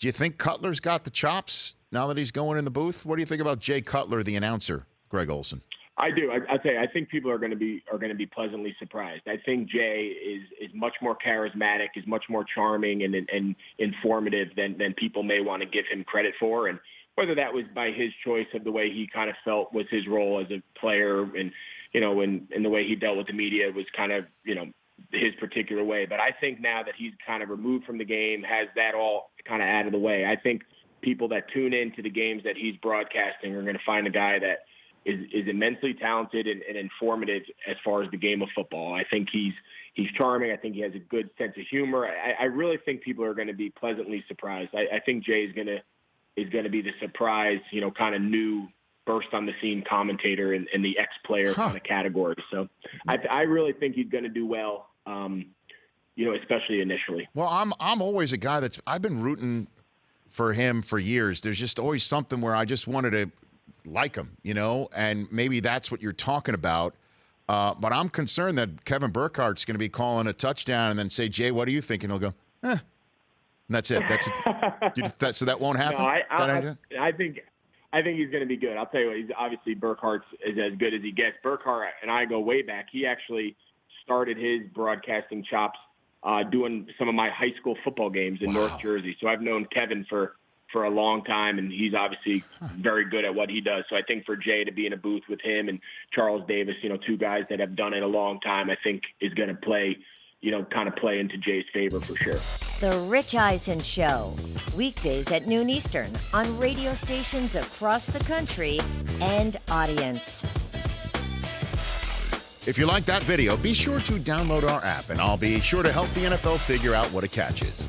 Do you think Cutler's got the chops now that he's going in the booth? What do you think about Jay Cutler, the announcer, Greg Olsen? I do. I'd say I think people are going to be pleasantly surprised. I think Jay is much more charismatic, is much more charming and informative than people may want to give him credit for. And whether that was by his choice of the way he kind of felt was his role as a player, and and the way he dealt with the media was kind of his particular way. But I think now that he's kind of removed from the game, has that all kind of out of the way, I think people that tune into the games that he's broadcasting are going to find a guy that is immensely talented and informative as far as the game of football. I think he's charming. I think he has a good sense of humor. I really think people are going to be pleasantly surprised. I think Jay is going to be the surprise, kind of new burst on the scene commentator in the ex-player kind of category. So I really think he's going to do well, especially initially. Well, I'm always a guy I've been rooting for him for years. There's just always something where I just wanted to like him, and maybe that's what you're talking about. But I'm concerned that Kevin Burkhardt's going to be calling a touchdown and then say, Jay, what do you think? And he'll go, And that's it. So that won't happen? No, I think he's going to be good. I'll tell you what, he's obviously Burkhardt is as good as he gets. Burkhardt and I go way back. He actually started his broadcasting chops doing some of my high school football games in North Jersey. So I've known Kevin for a long time, and he's obviously very good at what he does. So I think for Jay to be in a booth with him and Charles Davis, two guys that have done it a long time, I think is going to play, kind of play into Jay's favor for sure. The Rich Eisen Show, weekdays at noon Eastern on radio stations across the country and audience. If you like that video, be sure to download our app, and I'll be sure to help the NFL figure out what a catch is.